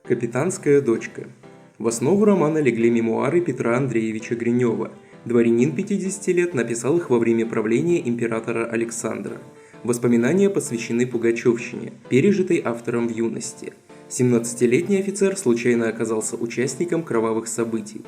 Капитанская дочка. В основу романа легли мемуары Петра Андреевича Гринева. Дворянин 50 лет написал их во время правления императора Александра. Воспоминания посвящены пугачевщине, пережитой автором в юности. 17-летний офицер случайно оказался участником кровавых событий.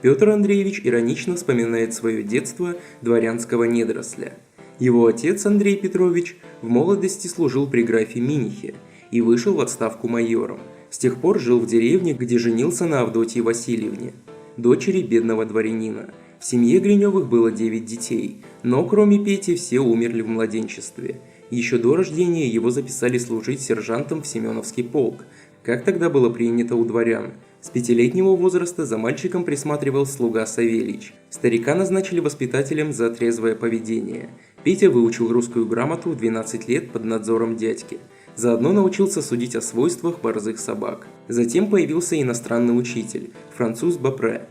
Петр Андреевич иронично вспоминает свое детство дворянского недоросля. Его отец Андрей Петрович в молодости служил при графе Минихе и вышел в отставку майором. С тех пор жил в деревне, где женился на Авдотье Васильевне, дочери бедного дворянина. В семье Гриневых было 9 детей, но кроме Пети все умерли в младенчестве. Еще до рождения его записали служить сержантом в Семеновский полк, как тогда было принято у дворян. С 5-летнего возраста за мальчиком присматривал слуга Савельич. Старика назначили воспитателем за трезвое поведение. Петя выучил русскую грамоту в 12 лет под надзором дядьки. Заодно научился судить о свойствах борзых собак. Затем появился иностранный учитель, француз Бопре.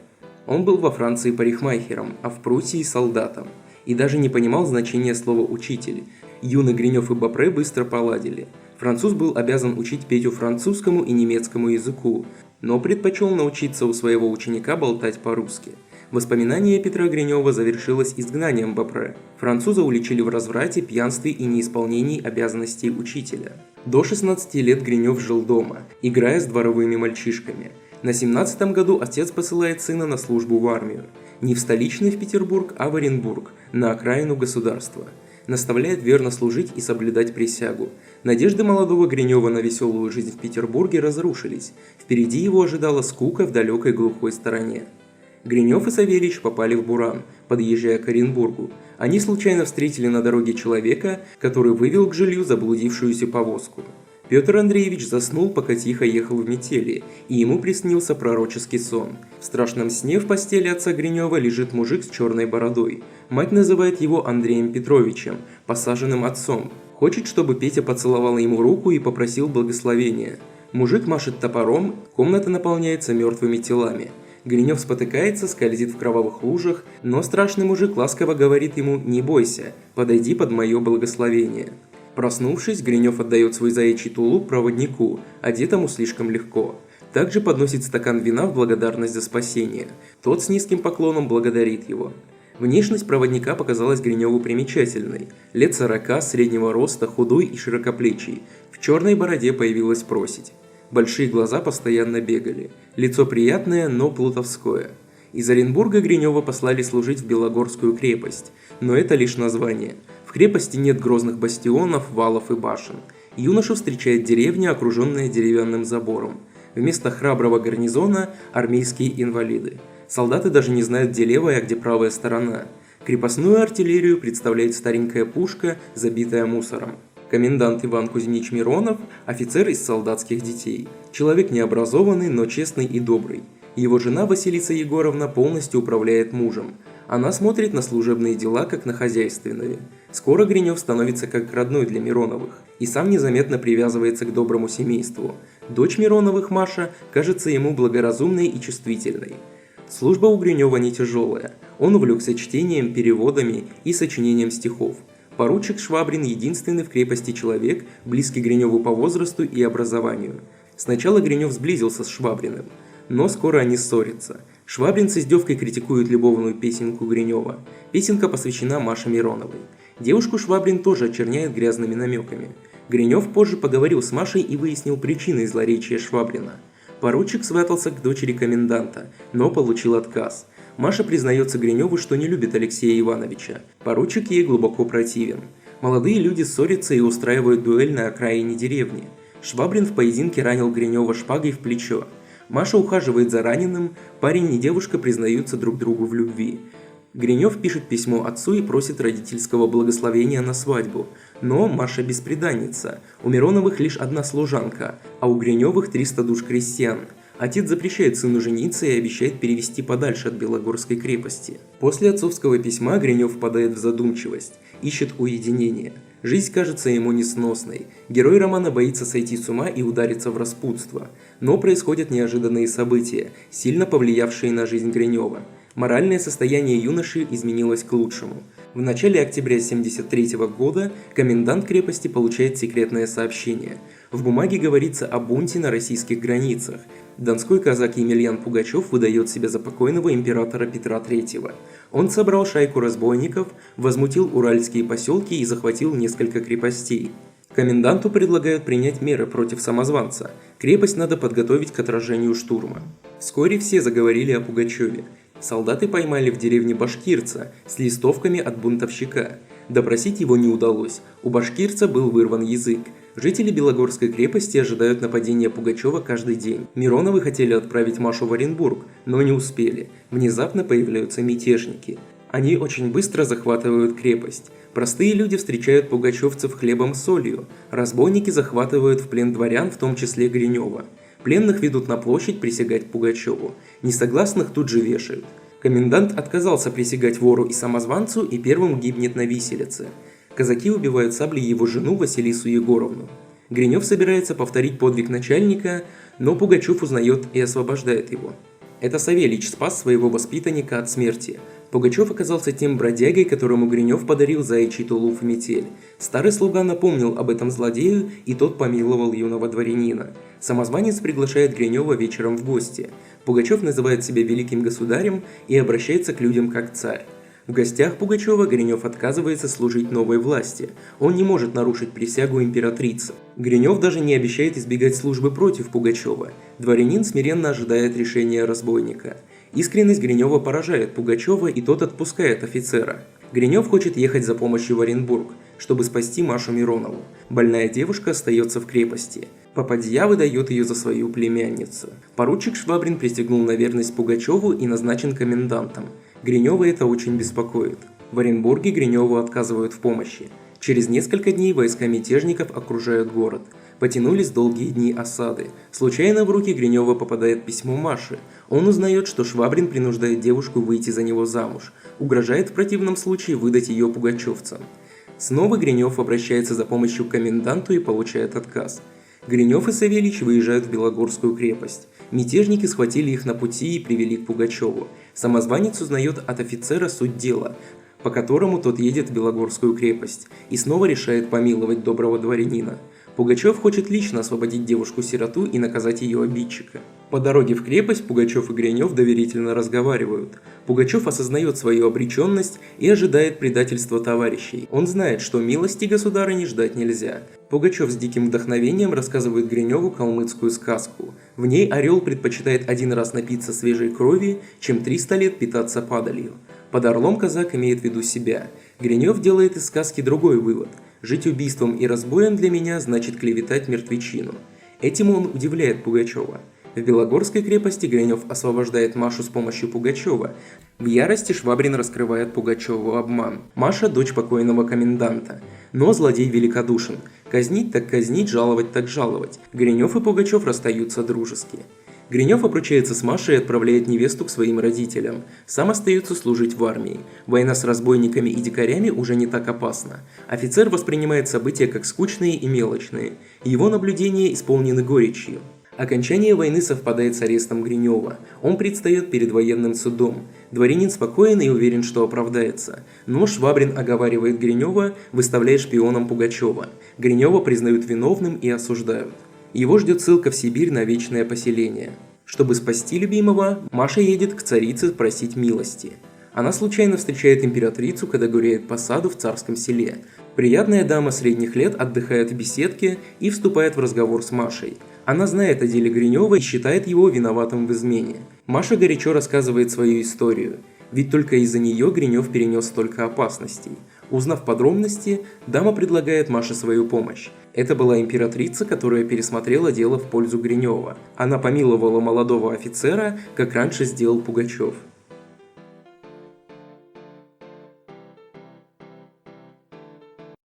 Он был во Франции парикмахером, а в Пруссии солдатом. И даже не понимал значения слова «учитель». Юный Гринев и Бопре быстро поладили. Француз был обязан учить Петю французскому и немецкому языку, но предпочел научиться у своего ученика болтать по-русски. Воспоминание Петра Гринева завершилось изгнанием Бопре. Француза уличили в разврате, пьянстве и неисполнении обязанностей учителя. До 16 лет Гринев жил дома, играя с дворовыми мальчишками. На 17-м году отец посылает сына на службу в армию. Не в столичный в Петербург, а в Оренбург, на окраину государства. Наставляет верно служить и соблюдать присягу. Надежды молодого Гринева на веселую жизнь в Петербурге разрушились. Впереди его ожидала скука в далекой глухой стороне. Гринев и Савельич попали в буран, подъезжая к Оренбургу. Они случайно встретили на дороге человека, который вывел к жилью заблудившуюся повозку. Петр Андреевич заснул, пока тихо ехал в метели, и ему приснился пророческий сон. В страшном сне в постели отца Гринева лежит мужик с черной бородой. Мать называет его Андреем Петровичем, посаженным отцом. Хочет, чтобы Петя поцеловал ему руку и попросил благословения. Мужик машет топором, комната наполняется мертвыми телами. Гринев спотыкается, скользит в кровавых лужах, но страшный мужик ласково говорит ему «Не бойся, подойди под мое благословение». Проснувшись, Гринев отдает свой заячий тулуп проводнику, одетому слишком легко. Также подносит стакан вина в благодарность за спасение. Тот с низким поклоном благодарит его. Внешность проводника показалась Гриневу примечательной. Лет 40, среднего роста, худой и широкоплечий. В черной бороде появилась проседь. Большие глаза постоянно бегали. Лицо приятное, но плутовское. Из Оренбурга Гринева послали служить в Белогорскую крепость, но это лишь название. В крепости нет грозных бастионов, валов и башен. Юношу встречает деревня, окруженная деревянным забором. Вместо храброго гарнизона – армейские инвалиды. Солдаты даже не знают, где левая, а где правая сторона. Крепостную артиллерию представляет старенькая пушка, забитая мусором. Комендант Иван Кузьмич Миронов – офицер из солдатских детей. Человек необразованный, но честный и добрый. Его жена Василиса Егоровна полностью управляет мужем. Она смотрит на служебные дела, как на хозяйственные. Скоро Гринев становится как родной для Мироновых и сам незаметно привязывается к доброму семейству. Дочь Мироновых, Маша, кажется ему благоразумной и чувствительной. Служба у Гринева не тяжелая. Он увлекся чтением, переводами и сочинением стихов. Поручик Швабрин – единственный в крепости человек, близкий Гриневу по возрасту и образованию. Сначала Гринев сблизился с Швабриным, но скоро они ссорятся. Швабрин с издевкой критикует любовную песенку Гринева. Песенка посвящена Маше Мироновой. Девушку Швабрин тоже очерняет грязными намеками. Гринев позже поговорил с Машей и выяснил причины злоречия Швабрина. Поручик сватался к дочери коменданта, но получил отказ. Маша признается Гриневу, что не любит Алексея Ивановича. Поручик ей глубоко противен. Молодые люди ссорятся и устраивают дуэль на окраине деревни. Швабрин в поединке ранил Гринева шпагой в плечо. Маша ухаживает за раненым, парень и девушка признаются друг другу в любви. Гринев пишет письмо отцу и просит родительского благословения на свадьбу. Но Маша бесприданница. У Мироновых лишь одна служанка, а у Гриневых 300 душ крестьян. Отец запрещает сыну жениться и обещает перевести подальше от Белогорской крепости. После отцовского письма Гринев впадает в задумчивость, ищет уединения. Жизнь кажется ему несносной. Герой романа боится сойти с ума и удариться в распутство. Но происходят неожиданные события, сильно повлиявшие на жизнь Гринева. Моральное состояние юноши изменилось к лучшему. В начале октября 1973 года комендант крепости получает секретное сообщение. В бумаге говорится о бунте на российских границах. Донской казак Емельян Пугачев выдает себя за покойного императора Петра III. Он собрал шайку разбойников, возмутил уральские поселки и захватил несколько крепостей. Коменданту предлагают принять меры против самозванца. Крепость надо подготовить к отражению штурма. Вскоре все заговорили о Пугачеве. Солдаты поймали в деревне башкирца с листовками от бунтовщика. Допросить его не удалось, у башкирца был вырван язык. Жители Белогорской крепости ожидают нападения Пугачева каждый день. Мироновы хотели отправить Машу в Оренбург, но не успели. Внезапно появляются мятежники. Они очень быстро захватывают крепость. Простые люди встречают пугачевцев хлебом с солью. Разбойники захватывают в плен дворян, в том числе Гринева. Пленных ведут на площадь присягать Пугачеву. Несогласных тут же вешают. Комендант отказался присягать вору и самозванцу и первым гибнет на виселице. Казаки убивают саблей его жену Василису Егоровну. Гринев собирается повторить подвиг начальника, но Пугачев узнает и освобождает его. Это Савельич спас своего воспитанника от смерти. Пугачев оказался тем бродягой, которому Гринев подарил заячий тулуп в метель. Старый слуга напомнил об этом злодею, и тот помиловал юного дворянина. Самозванец приглашает Гринева вечером в гости. Пугачев называет себя великим государем и обращается к людям как царь. В гостях Пугачева Гринев отказывается служить новой власти. Он не может нарушить присягу императрицы. Гринев даже не обещает избегать службы против Пугачева. Дворянин смиренно ожидает решения разбойника. Искренность Гринева поражает Пугачева, и тот отпускает офицера. Гринев хочет ехать за помощью в Оренбург, чтобы спасти Машу Миронову. Больная девушка остается в крепости. Попадья выдает ее за свою племянницу. Поручик Швабрин пристегнул на верность Пугачеву и назначен комендантом. Гринева это очень беспокоит. В Оренбурге Гриневу отказывают в помощи. Через несколько дней войска мятежников окружают город. Потянулись долгие дни осады. Случайно в руки Гринева попадает письмо Маши. Он узнает, что Швабрин принуждает девушку выйти за него замуж. Угрожает в противном случае выдать ее пугачевцам. Снова Гринев обращается за помощью к коменданту и получает отказ. Гринев и Савельич выезжают в Белогорскую крепость. Мятежники схватили их на пути и привели к Пугачеву. Самозванец узнает от офицера суть дела, по которому тот едет в Белогорскую крепость, и снова решает помиловать доброго дворянина. Пугачев хочет лично освободить девушку-сироту и наказать ее обидчика. По дороге в крепость Пугачев и Гринев доверительно разговаривают. Пугачев осознает свою обреченность и ожидает предательства товарищей. Он знает, что милости государыни ждать нельзя. Пугачев с диким вдохновением рассказывает Гриневу калмыцкую сказку. В ней орел предпочитает один раз напиться свежей крови, чем 300 лет питаться падалью. Под орлом казак имеет в виду себя. Гринев делает из сказки другой вывод. Жить убийством и разбоем для меня значит клеветать мертвечину. Этим он удивляет Пугачева. В Белогорской крепости Гринев освобождает Машу с помощью Пугачева. В ярости Швабрин раскрывает Пугачеву обман. Маша – дочь покойного коменданта. Но злодей великодушен. Казнить так казнить, жаловать так жаловать. Гринев и Пугачев расстаются дружески. Гринев обручается с Машей и отправляет невесту к своим родителям. Сам остается служить в армии. Война с разбойниками и дикарями уже не так опасна. Офицер воспринимает события как скучные и мелочные. Его наблюдения исполнены горечью. Окончание войны совпадает с арестом Гринева. Он предстает перед военным судом. Дворянин спокоен и уверен, что оправдается. Но Швабрин оговаривает Гринева, выставляя шпионом Пугачева. Гринева признают виновным и осуждают. Его ждет ссылка в Сибирь на вечное поселение. Чтобы спасти любимого, Маша едет к царице просить милости. Она случайно встречает императрицу, когда гуляет по саду в царском селе. Приятная дама средних лет отдыхает в беседке и вступает в разговор с Машей. Она знает о деле Гринева и считает его виноватым в измене. Маша горячо рассказывает свою историю. Ведь только из-за нее Гринев перенес столько опасностей. Узнав подробности, дама предлагает Маше свою помощь. Это была императрица, которая пересмотрела дело в пользу Гринева. Она помиловала молодого офицера, как раньше сделал Пугачев.